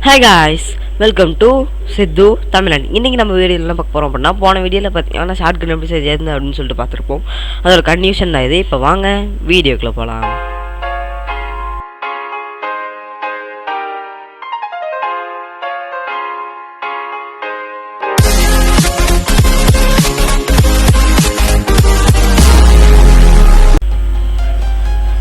Hi guys, welcome to SIDDU TAMIZHAN. இன்னைக்கு நம்ம வீடியோல என்ன பார்க்க போறோம் அப்படினா போன வீடியோல பாத்தீங்கன்னா ஷார்ட்கன் எப்படி செய்யறது அப்படினு சொல்லிட்டு பார்த்திருப்போம். அதோட கன்டினியூஷன் தான் இது. இப்போ வாங்க வீடியோக்குள்ள போலாம்.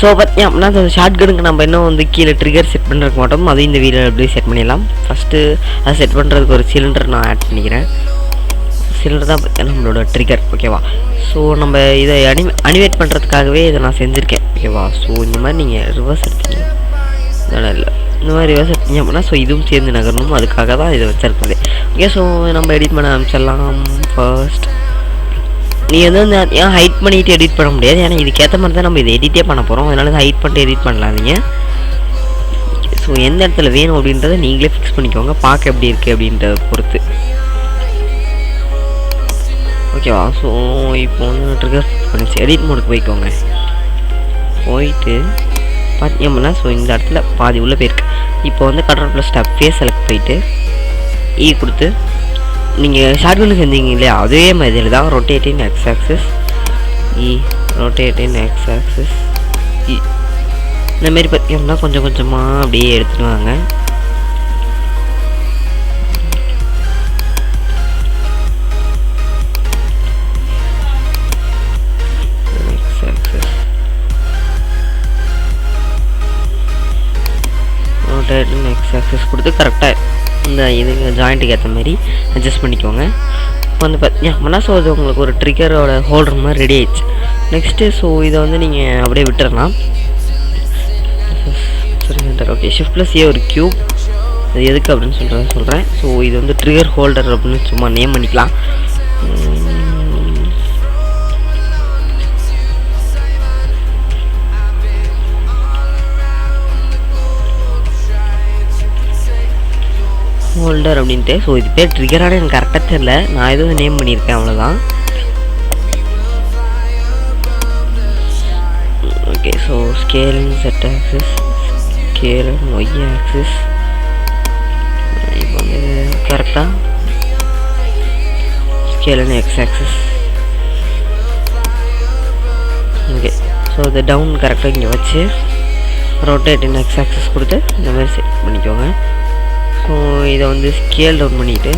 ஸோ பார்த்தீங்க அப்படின்னா அந்த ஷார்ட்கனுக்கு நம்ம இன்னும் வந்து கீழே ட்ரிகர் செட் பண்ணுறதுக்கு மாட்டோம். அதுவும் இந்த வீடியோ எப்படி செட் பண்ணிடலாம். ஃபஸ்ட்டு அதை செட் பண்ணுறதுக்கு ஒரு சிலிண்டர் நான் ஆட் பண்ணிக்கிறேன். சிலிண்டர் தான் பார்த்தீங்கன்னா நம்மளோட ட்ரிகர், ஓகேவா? ஸோ நம்ம இதை அனிவேட் பண்ணுறதுக்காகவே இதை நான் செஞ்சுருக்கேன், ஓகேவா? ஸோ இந்த மாதிரி நீங்கள் ரிவர்ஸ் எடுத்தீங்க இதெல்லாம் இல்லை, இந்த மாதிரி ரிவர்ஸ் எடுத்தீங்க அப்படின்னா ஸோ இதுவும் சேர்ந்து நகரணும், அதுக்காக தான் இதை வச்சுருக்குது. ஓகே, ஸோ நம்ம எடிட் பண்ண ஆரம்பிச்சிடலாம். ஃபர்ஸ்ட் நீ வந்து ஏன் ஹைட் பண்ணிவிட்டு எடிட் பண்ண முடியாது, ஏன்னா இதுக்கேற்ற மாதிரி தான் நம்ம இதை எடிட்டே பண்ண போகிறோம். அதனால ஹைட் பண்ணிட்டு எடிட் பண்ணலாதீங்க. ஸோ எந்த இடத்துல வேணும் அப்படின்றத நீங்களே ஃபிக்ஸ் பண்ணிக்கோங்க, பார்க்க எப்படி இருக்குது அப்படின்றத பொறுத்து, ஓகேவா? ஸோ இப்போ வந்து ட்ரிகர் பண்ணிச்சு, எடிட் மோடுக்கு போய்க்கோங்க. போயிட்டு பார்த்தீங்கன்னா ஸோ இந்த இடத்துல பாதி உள்ளே போயிருக்கு. இப்போ வந்து Ctrl+Tab ஃபேஸ் செலக்ட் போயிட்டு கொடுத்து நீங்கள் ஷார்ட்கன் செஞ்சீங்க இல்லையா, அதே மாதிரி தான் rotating X axis rotating X axis இந்தமாரி பார்த்தீங்கன்னா கொஞ்சம் கொஞ்சமாக அப்படியே எடுத்துகிட்டு வாங்க. X axis rotating X axis கொடுத்து கரெக்டாக இந்த இதுக்கு ஜாயிண்ட்டுக்கு ஏற்ற மாதிரி அட்ஜஸ்ட் பண்ணிக்கோங்க. இப்போ வந்து பார்த்தீங்கன்னா ஸோ அது உங்களுக்கு ஒரு ட்ரிகரோட ஹோல்டர் மாதிரி ரெடி ஆயிடுச்சு. நெக்ஸ்ட்டு ஸோ இதை வந்து நீங்கள் அப்படியே விட்டுறலாம். ஓகே, ஷிஃப்ட்+A ஒரு க்யூப், அது எதுக்கு அப்படின்னு சொல்கிறேன். ஸோ இது வந்து ட்ரிகர் ஹோல்டர் அப்படின்னு சும்மா நேம் பண்ணிக்கலாம். ஹோல்டர் அப்படின்ட்டு. ஸோ இது பேர் ட்ரிகரான எனக்கு கரெக்டாக தெரியல, நான் எதுவும் நேம் பண்ணியிருக்கேன், அவ்வளோதான். Okay, so scale and zed axis, scale and Y axis. இப்போ வந்து கரெக்டாக scale and X axis. Okay, so இது டவுன் கரெக்டாக இங்கே வச்சு ரொட்டேட் இன் எக்ஸ் ஆக்சிஸ் கொடுத்து இந்த மாதிரி செட் பண்ணிக்கோங்க. ஸோ இதை வந்து ஸ்கேல் டவுன் பண்ணிவிட்டு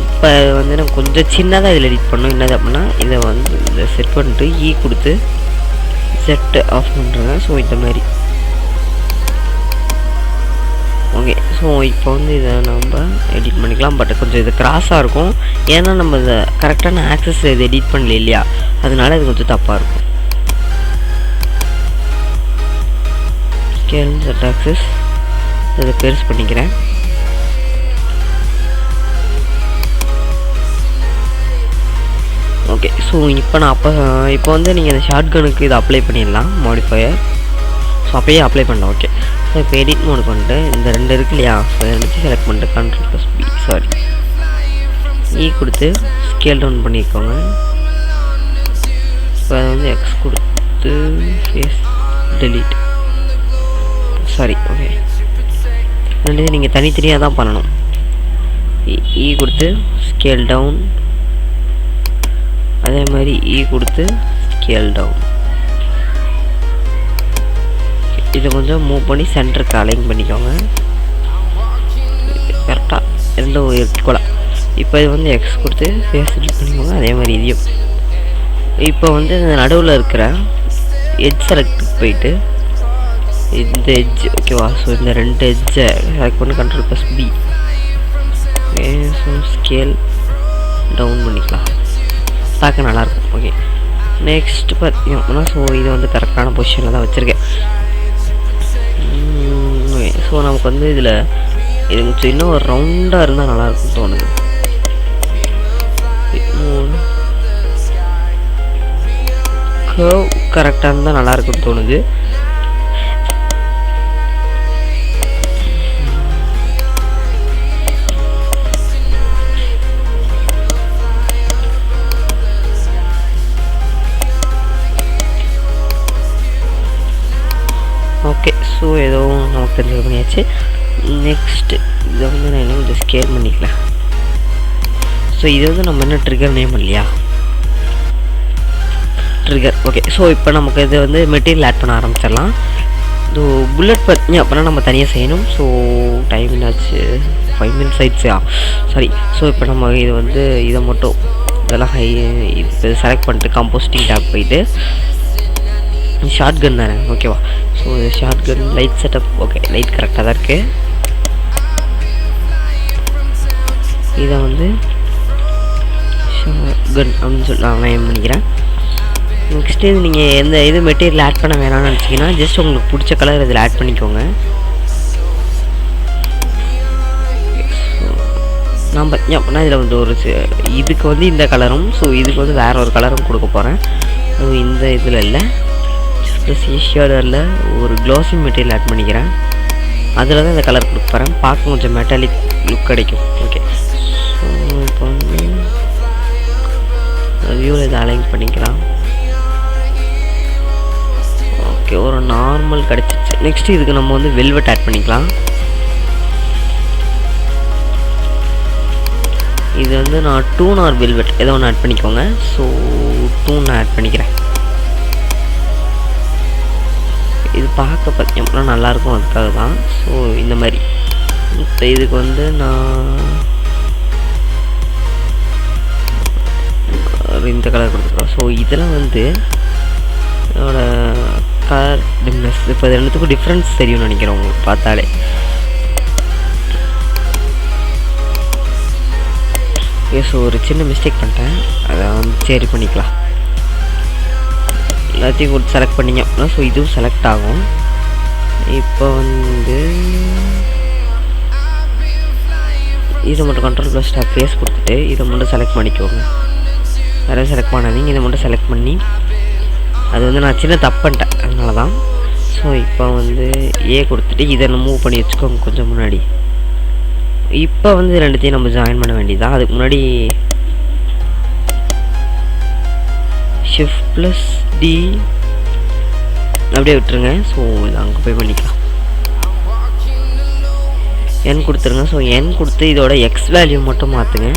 இப்போ வந்து நம்ம கொஞ்சம் சின்னதாக இதில் எடிட் பண்ணோம். என்னது அப்படின்னா இதை வந்து இதை செட் பண்ணிட்டு கொடுத்து செட்டு ஆஃப் பண்ணுறேங்க. ஸோ இந்த மாதிரி ஓகே. ஸோ இப்போ வந்து இதை நம்ம எடிட் பண்ணிக்கலாம். பட் கொஞ்சம் இது கிராஸாக இருக்கும், ஏன்னா நம்ம இதை கரெக்டான ஆக்சஸ் இது எடிட் பண்ணல இல்லையா, அதனால இது கொஞ்சம் தப்பாக இருக்கும். ஸ்கேல் செட் ஆக்சஸ் இதை பெருசு பண்ணிக்கிறேன். ஓகே, ஸோ இப்போ நான் இப்போ வந்து நீங்கள் இந்த ஷார்ட்கனுக்கு இதை அப்ளை பண்ணிடலாம், மாடிஃபயர். ஸோ அப்படியே அப்ளை பண்ணலாம். ஓகே, ஸோ இப்போ எடிட் மோடு பண்ணிட்டு இந்த ரெண்டு இருக்கு இல்லையா, ஸோ இதை ரெண்டு செலக்ட் பண்ணிட்டு Ctrl+B கொடுத்து ஸ்கேல் டவுன் பண்ணிக்கோங்க. இப்போ அதை வந்து எக்ஸ் கொடுத்து ஃபேஸ் டெலீட் ஓகே, ரெண்டு நீங்கள் தனித்தனியாக தான் பண்ணணும். கொடுத்து ஸ்கேல் டவுன், அதே மாதிரி கொடுத்து ஸ்கேல் டவுன். இதை கொஞ்சம் மூவ் பண்ணி சென்டருக்கு அலைன் பண்ணிக்கோங்க, கரெக்டாக ரெண்டும் ஈக்குவலாக. இப்போ இது வந்து எக்ஸ் கொடுத்து ஃபேஸ் செலக்ட் பண்ணிக்கோங்க, அதே மாதிரி இதையும். இப்போ வந்து இந்த நடுவில் இருக்கிற எட்ஜ் செலக்ட் போயிட்டு இந்த எட்ஜ், ஓகேவா? ஸோ இந்த ரெண்டு எட்ஜை செலக்ட் பண்ணி Ctrl+B ஸோ ஸ்கேல் டவுன் பண்ணிக்கலாம், பார்க்க நல்லாயிருக்கும். ஓகே, நெக்ஸ்ட் பார்த்தீங்கன்னா ஸோ இதை வந்து கரெக்டான பொசிஷனில் தான் வச்சுருக்கேன். ஸோ நமக்கு வந்து இதில் இது கொஞ்சம் இன்னும் ஒரு ரவுண்டாக இருந்தால் நல்லாயிருக்குன்னு தோணுது. கர்வ் கரெக்டாக இருந்தால் நல்லாயிருக்குன்னு தோணுது. ஓகே, ஸோ ஏதோ நமக்கு தெரிஞ்சது பண்ணியாச்சு. நெக்ஸ்ட்டு இதை வந்து நான் என்ன கொஞ்சம் ஸ்கேல் பண்ணிக்கலாம். ஸோ இது வந்து நம்ம என்ன ட்ரிகர் நேம் இல்லையா, ட்ரிகர். ஓகே, ஸோ இப்போ நமக்கு இது வந்து மெட்டீரியல் ஆட் பண்ண ஆரம்பிச்சிடலாம். ஸோ புல்லட் பற்றி அப்போனா நம்ம தனியாக செய்யணும். ஸோ டைம் என்னாச்சு, 5 minutes ஆயிடுச்சா, சாரி. ஸோ இப்போ நம்ம இது வந்து இதை மட்டும் இதெல்லாம் இது செலக்ட் பண்ணிட்டு கம்போஸ்டிங் டேப் போயிட்டு ஷார்ட் கன் தானே, ஓகேவா. So shortcut light setup, okay light கரெக்டாக தான் இருக்குது. இதை வந்து ஷார்ட் கன் அப்படின்னு சொல்லி நான் நேம் பண்ணிக்கிறேன். நெக்ஸ்ட்டு இது நீங்கள் எந்த இது மெட்டீரியல் ஆட் பண்ண வேணாம்னு நினச்சிங்கன்னா ஜஸ்ட் உங்களுக்கு பிடிச்ச கலர் இதில் ஆட் பண்ணிக்கோங்க. நம்ம அப்படின்னா இதில் வந்து ஒரு இதுக்கு வந்து இந்த கலரும், ஸோ இதுக்கு வந்து வேறு ஒரு கலரும் கொடுக்க போகிறேன். அதுவும் இந்த இதில் இல்லை, ப்ளஸ் ஷேடரில் ஒரு க்ளாஸி மெட்டீரியல் ஆட் பண்ணிக்கிறேன். அதில் தான் இந்த கலர் கொடுக்க போகிறேன். பார்க்க கொஞ்சம் மெட்டாலிக் லுக் கிடைக்கும். ஓகே, ஸோ இப்போ வந்து வியூவில் இதை அலைன் பண்ணிக்கலாம். ஓகே, ஒரு நார்மல் கிடச்சிச்சு. நெக்ஸ்ட்டு இதுக்கு நம்ம வந்து வெல்வெட் ஆட் பண்ணிக்கலாம். இது வந்து நான் டூன் ஆர் வெல்வெட் ஏதோ ஒன்று ஆட் பண்ணிக்கோங்க. ஸோ டூன் நான் ஆட் பண்ணிக்கிறேன். இது பார்க்க பார்த்தீங்கன்னா நல்லாயிருக்கும், அதுக்காக தான். ஸோ இந்த மாதிரி இப்போ இதுக்கு வந்து நான் இந்த கலர் கொடுத்துருக்கோம். ஸோ இதில் வந்து இதோட கலர் டிம்னஸ், இப்போ இது ரெண்டுத்துக்கும் டிஃப்ரென்ஸ் தெரியும்னு நினைக்கிறேன் உங்களுக்கு பார்த்தாலே. ஸோ ஒரு சின்ன மிஸ்டேக் பண்ணிட்டேன், அதை வந்து சரி பண்ணிக்கலாம். எல்லாத்தையும் கொடுத்து செலக்ட் பண்ணிங்க அப்படின்னா ஸோ இதுவும் செலக்ட் ஆகும். இப்போ வந்து இதை மட்டும் கண்ட்ரோல் ப்ளஸ் டாப் ஃபேஸ் கொடுத்துட்டு இதை மட்டும் செலக்ட் பண்ணிக்கோங்க. வேறு செலக்ட் பண்ணாதீங்க, இதை மட்டும் செலக்ட் பண்ணி அது வந்து நான் சின்ன தப்பு பண்ணிட்டேன், அதனால தான். ஸோ இப்போ வந்து ஏ கொடுத்துட்டு இதை மூவ் பண்ணி வச்சுக்கோங்க கொஞ்சம் முன்னாடி. இப்போ வந்து ரெண்டுத்தையும் நம்ம ஜாயின் பண்ண வேண்டியதான். அதுக்கு முன்னாடி ஷிஃப்ட் ப்ளஸ் டி அப்படியே விட்டுருங்க. ஸோ இது அங்கே போய் பண்ணிக்கலாம். என் கொடுத்துருங்க. ஸோ என் கொடுத்து இதோட எக்ஸ் வேல்யூ மட்டும் மாற்றுங்க.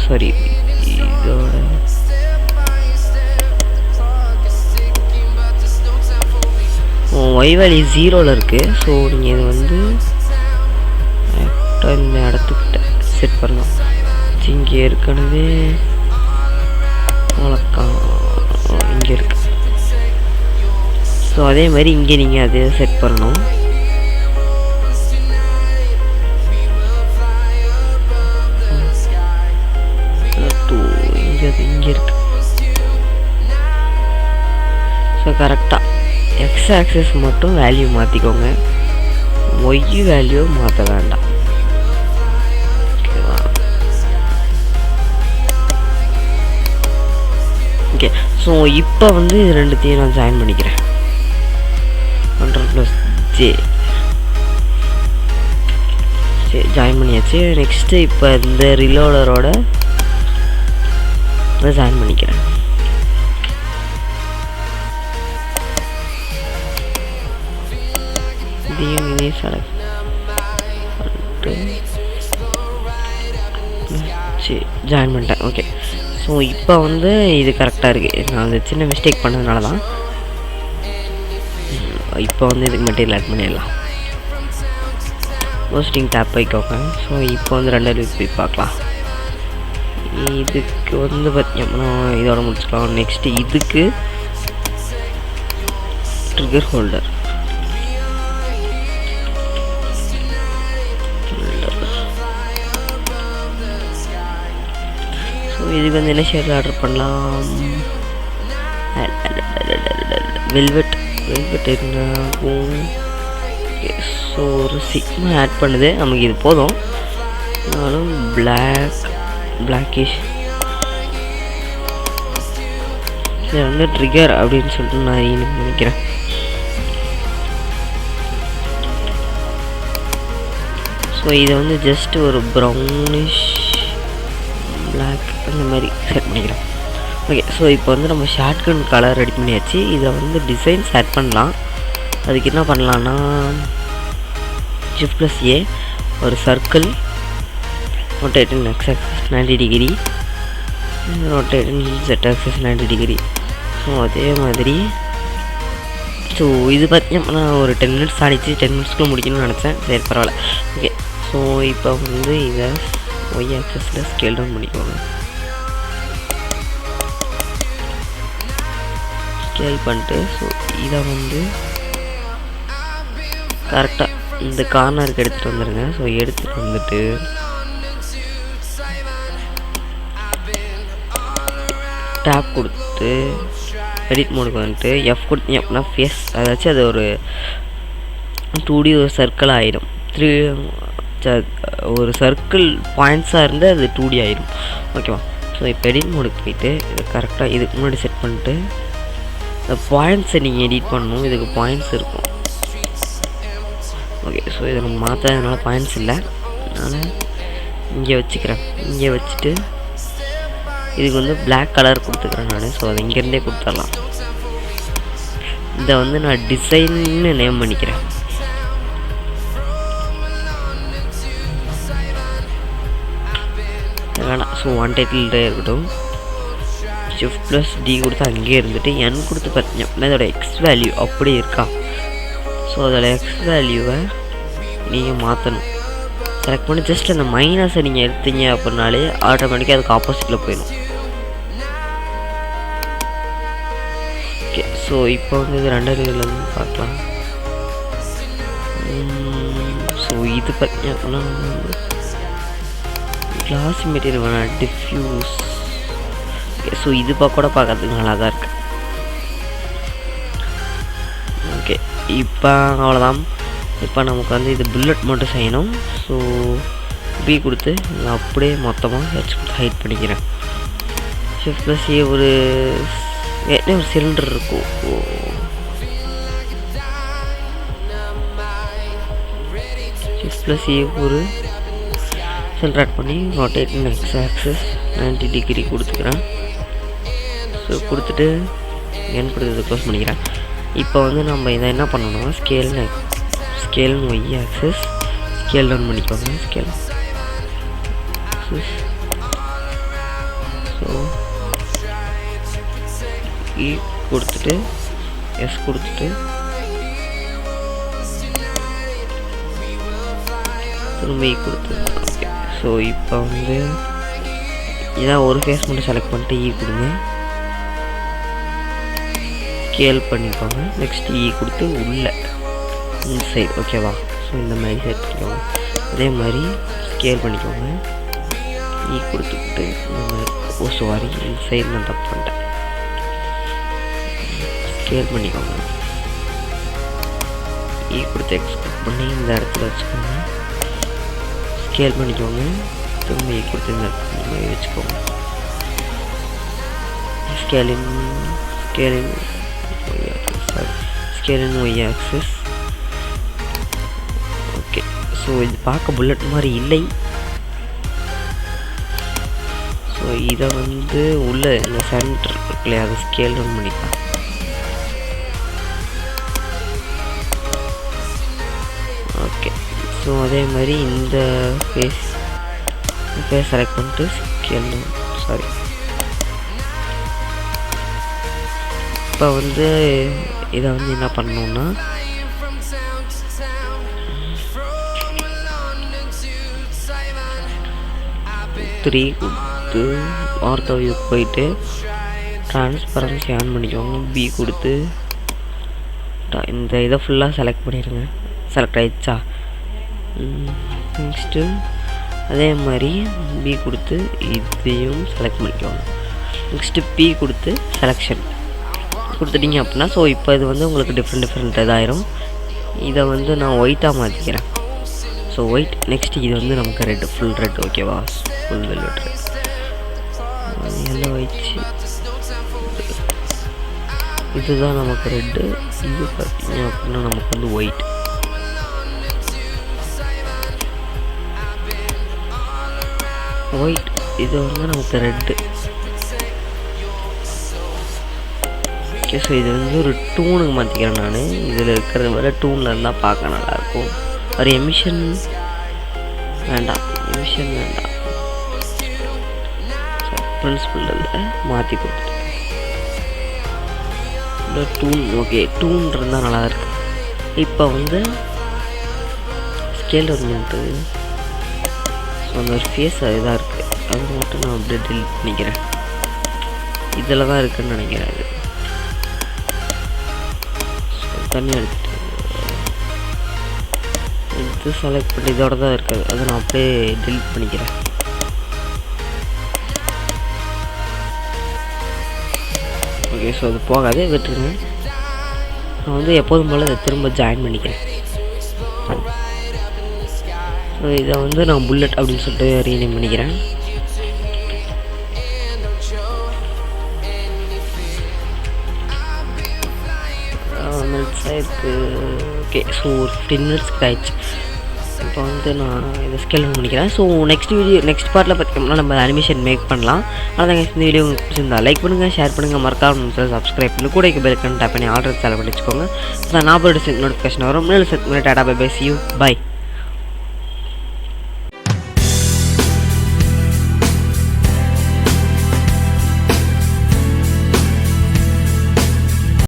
சாரி, இதோட ஒய் வேல்யூ 0ல் இருக்குது. ஸோ நீங்கள் இது வந்து இந்த இடத்துக்கிட்ட செட் பண்ணலாம். இங்கே ஏற்கனவே இங்கே இருக்கு. ஸோ அதே மாதிரி இங்கே நீங்கள் அதே செட் பண்ணணும். இங்கே இருக்கு. ஸோ கரெக்டாக எக்ஸ் ஆக்சிஸ் மட்டும் வேல்யூ மாற்றிக்கோங்க, ஒய் வேல்யூ மாற்ற வேண்டாம். ஓகே, ஸோ இப்போ வந்து இது ரெண்டுத்தையும் நான் ஜாயின் பண்ணிக்கிறேன். கண்ட்ரோல் ப்ளஸ் ஜே ஜாயின் பண்ணியாச்சு. நெக்ஸ்ட்டு இப்போ இந்த ரிலோடரோட ஜாயின் பண்ணிக்கிறேன். இதையும் செலக்ட் ஜாயின் பண்ணிட்டேன். ஓகே, ஸோ இப்போ வந்து இது கரெக்டாக இருக்குது. நான் அந்த சின்ன மிஸ்டேக் பண்ணதுனால தான். இப்போ வந்து இதுக்கு மெட்டீரியல் ஆட் பண்ணிடலாம். போஸ்டிங் டேப் வைக்கோங்க. ஸோ இப்போ வந்து ரெண்டாவது போய் பார்க்கலாம். இதுக்கு வந்து பார்த்தீங்கன்னா இதோட முடிச்சுக்கலாம். நெக்ஸ்ட்டு இதுக்கு ட்ரிகர் ஹோல்டர். ஸோ இதுக்கு வந்து என்ன ஷேடில் ஆர்டர் பண்ணலாம்? வெல்வெட் இருந்தாகும். ஸோ ஒரு சிக்மா ஆட் பண்ணுது, நமக்கு இது போதும். ஆனாலும் பிளாக்கிஷ் இதை வந்து ட்ரிகர் அப்படின்னு சொல்லிட்டு நான் நினைக்கிறேன். ஸோ இதை வந்து ஜஸ்ட் ஒரு ப்ரௌனிஷ் பிளாக் அந்த மாதிரி செட் பண்ணிக்கிறேன். ஓகே, ஸோ இப்போ வந்து நம்ம ஷார்ட் கன் கலர் ரெடி பண்ணியாச்சு. இதை வந்து டிசைன்ஸ் ஆட் பண்ணலாம். அதுக்கு என்ன பண்ணலான்னா shift plus A ஒரு circle rotate in x axis 90 degree, rotate in z axis 90 degree. So அதே மாதிரி ஸோ இது பார்த்தீங்கன்னா நான் ஒரு 10 minutes ஆடிச்சு, 10 minutesக்குள்ளே முடிக்கணும்னு நினச்சேன். சரி பரவாயில்ல. ஓகே, ஸோ இப்போ வந்து இதை ஒய் ஆக்சஸில் ஸ்கேல் டவுன் பண்ணிக்கோங்க. ஸ்கேல் பண்ணிட்டு ஸோ இதை வந்து கரெக்டாக இந்த கார்னருக்கு எடுத்துகிட்டு வந்துடுங்க. ஸோ எடுத்துகிட்டு வந்துட்டு டேப் கொடுத்து எடிட் மோடுக்கு வந்துட்டு எஃப் கொடுத்தீங்க அப்படின்னா ஃபேஸ் அதாச்சும் அது ஒரு 2D ஒரு சர்க்கிள் ஆகிடும். ஒரு சர்க்கிள் பாயிண்ட்ஸாக இருந்து அது 2D ஆகிடும். ஓகேவா? ஸோ இப்போ எடிட் மோடுக்கு போயிட்டு இதை கரெக்டாக இதுக்கு முன்னாடி செட் பண்ணிட்டு இந்த பாயிண்ட்ஸை நீங்கள் எடிட் பண்ணணும். இதுக்கு பாயிண்ட்ஸ் இருக்கும். ஓகே, ஸோ இதை நம்ம மாற்றாததுனால பாயிண்ட்ஸ் இல்லை, அதனால் இங்கே வச்சுக்கிறேன். இங்கே வச்சுட்டு இதுக்கு வந்து பிளாக் கலர் கொடுத்துக்கிறேன் நான். ஸோ அதை இங்கேருந்தே கொடுத்துடலாம். இதை வந்து நான் டிசைன்னு நேம் பண்ணிக்கிறேன். வேணாம். ஸோ ஒன் டைட்டில்டே இருக்கட்டும். ஷிஃப்ட் ப்ளஸ் டி கொடுத்து அங்கேயே இருந்துட்டு என் கொடுத்து பார்த்தீங்க அப்படின்னா இதோட எக்ஸ் வேல்யூ அப்படி இருக்கா. ஸோ அதோட எக்ஸ் வேல்யூவை நீங்கள் மாற்றணும். செலக்ட் பண்ணி ஜஸ்ட் அந்த மைனஸை நீங்கள் எடுத்தீங்க அப்படின்னாலே ஆட்டோமேட்டிக்காக அதுக்கு ஆப்போசிட்டில் போயிடும். ஓகே, ஸோ இப்போ வந்து இது ரெண்டாவது இருந்து பார்க்கலாம். ஸோ இது பார்த்தீங்க அப்படின்னா வந்து கிளாஸ் மெட்டீரியல் வேணாம், டிஃப்யூஸ். ஓகே, ஸோ இது கூட பார்க்கறதுக்கு நல்லா தான் இருக்குது. ஓகே, இப்போ அவ்வளோதான். இப்போ நமக்கு வந்து இது புல்லட் மட்டும் செய்யணும். ஸோ பி கொடுத்து நான் அப்படியே மொத்தமாக ஹைட் பண்ணிக்கிறேன். ஷிஃப்ட் ப்ளஸ் ஏ ஒரு சிலிண்டர் இருக்கும். ஷிஃப்ட் ப்ளஸ் ஏ ஒரு சென்ட்ரேட் பண்ணி ரொட்டேட் எக்ஸ் ஆக்சஸ் 90 டிகிரி கொடுத்துக்கிறேன். ஸோ கொடுத்துட்டு என் கொடுத்தது க்ளோஸ் பண்ணிக்கிறேன். இப்போ வந்து நம்ம இதை என்ன பண்ணணும்னா scale Y axis scale down பண்ணிக்கோங்க. ஸ்கேல் ஸோ இ கொடுத்துட்டு எஸ் கொடுத்துட்டு திரும்ப இ கொடுத்து. ஓகே, ஸோ இப்போ வந்து இதான் ஒரு ஃபேஸ் மட்டும் செலக்ட் பண்ணிட்டு இ கொடுங்க. ஸ்கேல் பண்ணிக்கோங்க. நெக்ஸ்ட் இ கொடுத்து உள்ள இந்த சைடு. ஓகேவா? ஸோ இந்த மாதிரி செட் பண்ணிக்கோங்க. அதே மாதிரி ஸ்கேல் பண்ணிக்கோங்க. இ கொடுத்துக்கிட்டு இந்த மாதிரி. ஓ சாரி, இந்த சைடு நான் தப்பு பண்ணிட்டேன். ஸ்கேல் பண்ணிக்கோங்க. இ கொடுத்து எக்ஸ்போர்ட் பண்ணி இந்த இடத்துல வச்சுக்கோங்க. ஸ்கேல் பண்ணிக்கோங்க. திரும்ப இ கொடுத்து இந்த இடத்துல வச்சுக்கோங்க. ஸ்கேலின் ஒய் ஆக்சஸ். ஓகே, ஸோ இது பார்க்க புல்லட் மாதிரி இல்லை. ஸோ இதை வந்து உள்ள இந்த சென்டர் இருக்குல்லையா, அதை ஸ்கேல் டவுன் பண்ணிக்கலாம். ஓகே, ஸோ அதே மாதிரி இந்த ஃபேஸ் செலக்ட் பண்ணிட்டு ஸ்கேல் டவுன். சாரி, இப்போ வந்து இதை வந்து என்ன பண்ணணும்னா த்ரீ கொடுத்து ஆர்த்தோவியூக்கு போயிட்டு ட்ரான்ஸ்பரன்சி ஆன் பண்ணிக்கோங்க. பி கொடுத்து இந்த இதை ஃபுல்லாக செலக்ட் பண்ணிடுங்க. செலக்ட் ஆகிடுச்சா? நெக்ஸ்ட்டு அதே மாதிரி பி கொடுத்து இதையும் செலக்ட் பண்ணிக்கோங்க. நெக்ஸ்ட்டு பி கொடுத்து செலெக்ஷன் கொடுத்துட்டிங்க அப்படின்னா ஸோ இப்போ இது வந்து உங்களுக்கு டிஃப்ரெண்ட் இதாயிரும். இதை வந்து நான் ஒயிட்டாக மாற்றிக்கிறேன். So white. நெக்ஸ்ட்டு இது வந்து நமக்கு ரெட், ஃபுல் ரெட். ஓகேவா? Full velvet red. எல்லாம் ஆயிடுச்சு. இதுதான் நமக்கு ரெட்டு. இது பார்த்தீங்க அப்படின்னா நமக்கு வந்து ஒயிட். இது வந்து நமக்கு ரெட்டு. ஓகே, ஸோ இது வந்து ஒரு டூனுக்கு மாற்றிக்கிறேன் நான். இதில் இருக்கிறத விட டூனில் இருந்தால் பார்க்க நல்லாயிருக்கும். ஒரு எமிஷன் வேண்டாம், எமிஷன் வேண்டாம், பிரின்சிபல் மாற்றி கொடுத்துட்டு டூன். ஓகே, டூன் இருந்தால் நல்லா இருக்கு. இப்போ வந்து ஸ்கேல் வந்து ஸோ அந்த ஒரு ஃபேஸ் இதாக இருக்குது, அது மட்டும் நான் அப்படியே டெலிட் பண்ணிக்கிறேன். இதில் தான் இருக்குதுன்னு நினைக்கிறேன். அது தனியாக எடுத்து செலக்ட் பண்ணி இதோட தான் இருக்காது, அதை நான் அப்படியே டெலிட் பண்ணிக்கிறேன். ஓகே, ஸோ அது போகாதே விட்டுருங்க. நான் வந்து எப்போதும் போல் இதை திரும்ப ஜாயின் பண்ணிக்கிறேன். ஸோ இதை வந்து நான் புல்லட் அப்படின்னு சொல்லிட்டு ரீநேம் பண்ணிக்கிறேன். மினிட்ஸ் ஆயிருக்கு. ஓகே, ஸோ ஒரு 15 மினிட்ஸ்க்கு ஆயிடுச்சு. இப்போ வந்து நான் இதை ஸ்கேல் பண்ணிக்கிறேன். ஸோ நெக்ஸ்ட் பார்ட்டில் பார்த்தீங்கன்னா நம்ம அனிமேஷன் மேக் பண்ணலாம். ஆனால் இந்த வீடியோ உங்களுக்கு பிடிச்சிருந்தா லைக் பண்ணுங்கள், ஷேர் பண்ணுங்கள், மறக்காம சப்ஸ்கிரைப் பண்ணி கூட பெல் கன் டேப் பண்ணி ஆர்டர் சேல் பண்ணி வச்சுக்கோங்க. நான் போய்ட்டு நோட்டிஃபிகேஷன் வரும். டாடா bye bye, see you, bye.